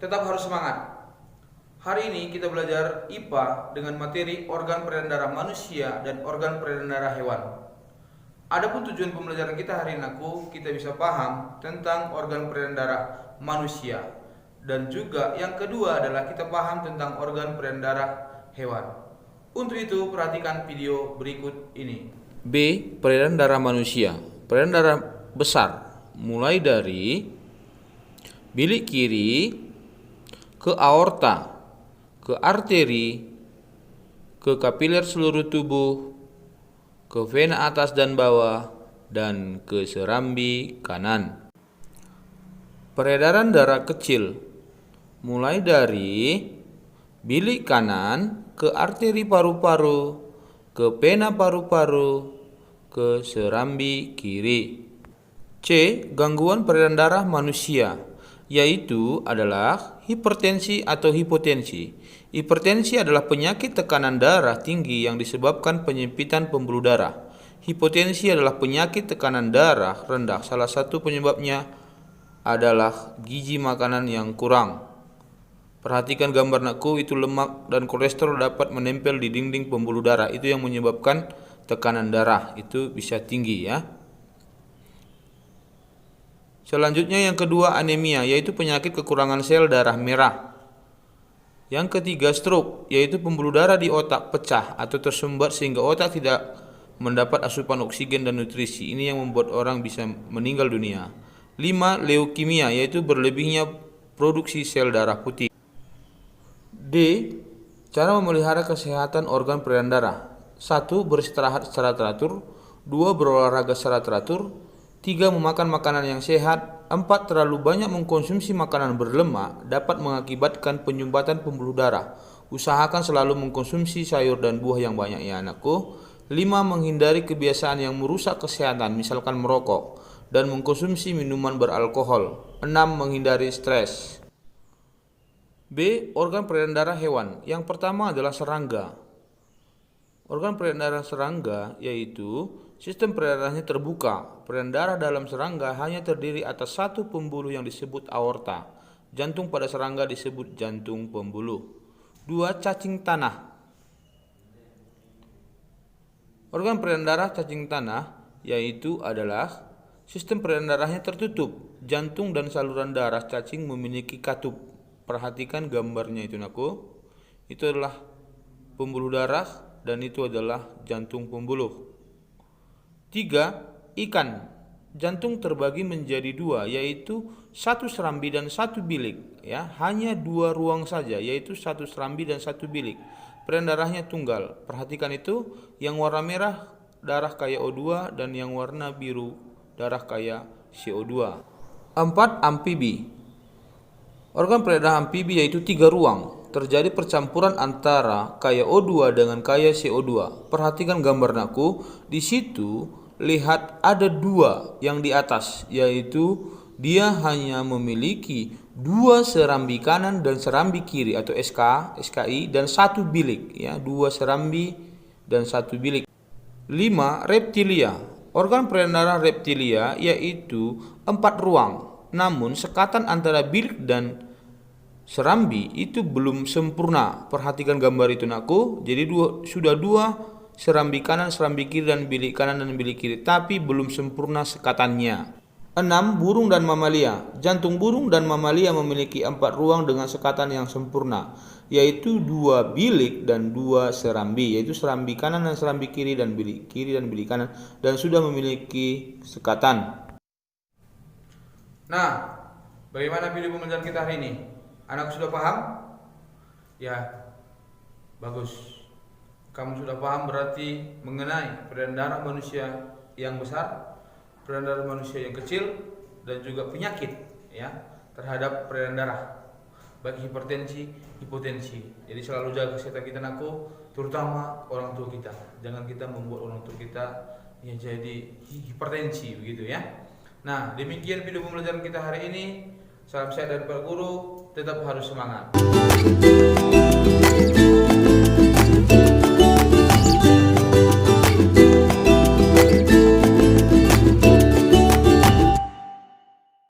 Tetap harus semangat. Hari ini kita belajar IPA dengan materi organ peredaran darah manusia dan organ peredaran darah hewan. Adapun tujuan pembelajaran kita hari ini kita bisa paham tentang organ peredaran darah manusia. Dan juga yang kedua adalah kita paham tentang organ peredaran darah hewan. Untuk itu perhatikan video berikut ini. B. Peredaran darah manusia. Peredaran darah besar mulai dari bilik kiri ke aorta, ke arteri, ke kapiler seluruh tubuh, ke vena atas dan bawah, dan ke serambi kanan. Peredaran darah kecil mulai dari bilik kanan ke arteri paru-paru, ke vena paru-paru, ke serambi kiri. C. Gangguan peredaran darah manusia, yaitu adalah hipertensi atau hipotensi. Hipertensi adalah penyakit tekanan darah tinggi yang disebabkan penyempitan pembuluh darah. Hipotensi adalah penyakit tekanan darah rendah. Salah satu penyebabnya adalah gizi makanan yang kurang. Perhatikan gambar itu lemak dan kolesterol dapat menempel di dinding pembuluh darah. Itu yang menyebabkan tekanan darah itu bisa tinggi ya. Selanjutnya yang kedua anemia, yaitu penyakit kekurangan sel darah merah. Yang ketiga stroke, yaitu pembuluh darah di otak pecah atau tersumbat sehingga otak tidak mendapat asupan oksigen dan nutrisi. Ini yang membuat orang bisa meninggal dunia. 5. Leukemia, yaitu berlebihnya produksi sel darah putih. D. Cara memelihara kesehatan organ peredaran darah. 1. Beristirahat secara teratur. 2. Berolahraga secara teratur. 3. Memakan makanan yang sehat. 4. Terlalu banyak mengkonsumsi makanan berlemak dapat mengakibatkan penyumbatan pembuluh darah. Usahakan selalu mengkonsumsi sayur dan buah yang banyak ya anakku. 5. Menghindari kebiasaan yang merusak kesehatan, misalkan merokok dan mengkonsumsi minuman beralkohol. 6. Menghindari stres. B. Organ peredaran darah hewan. Yang pertama adalah serangga. Organ peredaran darah serangga yaitu sistem peredarannya terbuka. Peredaran darah dalam serangga hanya terdiri atas satu pembuluh yang disebut aorta. Jantung pada serangga disebut jantung pembuluh. 2. Cacing tanah. Organ peredaran darah cacing tanah yaitu adalah sistem peredaran darahnya tertutup. Jantung dan saluran darah cacing memiliki katup. Perhatikan gambarnya itu naku. Itu adalah pembuluh darah dan itu adalah jantung pembuluh. 3. Ikan. Jantung terbagi menjadi dua, yaitu satu serambi dan satu bilik. Ya, hanya dua ruang saja, yaitu satu serambi dan satu bilik. Peredaran darahnya tunggal. Perhatikan itu, yang warna merah darah kaya O2 dan yang warna biru darah kaya CO2. 4. Amfibi. Organ peredaran amfibi yaitu 3 ruang. Terjadi percampuran antara kaya O2 dengan kaya CO2. Perhatikan gambar naku. Di situ lihat ada 2 yang di atas, yaitu dia hanya memiliki 2 serambi kanan dan serambi kiri atau SKI dan 1 bilik ya, 2 serambi dan 1 bilik. 5. Reptilia. Organ peredaran darah reptilia yaitu 4 ruang. Namun sekatan antara bilik dan serambi itu belum sempurna. Perhatikan gambar itu nakku. Jadi sudah 2 serambi kanan, serambi kiri dan bilik kanan dan bilik kiri, tapi belum sempurna sekatannya. 6. Burung dan mamalia. Jantung burung dan mamalia memiliki 4 ruang dengan sekatan yang sempurna, yaitu 2 bilik dan 2 serambi, yaitu serambi kanan dan serambi kiri dan bilik kanan, dan sudah memiliki sekatan. Nah, bagaimana video pembelajaran kita hari ini? Anak sudah paham? Ya, bagus. Kamu sudah paham berarti mengenai peredaran darah manusia yang besar, peredaran darah manusia yang kecil, dan juga penyakit ya terhadap peredaran darah, baik hipertensi, hipotensi. Jadi selalu jaga kesehatan kita anakku, terutama orang tua kita. Jangan kita membuat orang tua kita ya jadi hipertensi begitu ya. Nah, demikian video pembelajaran kita hari ini. Salam sehat dari Pak Guru. Tetap harus semangat.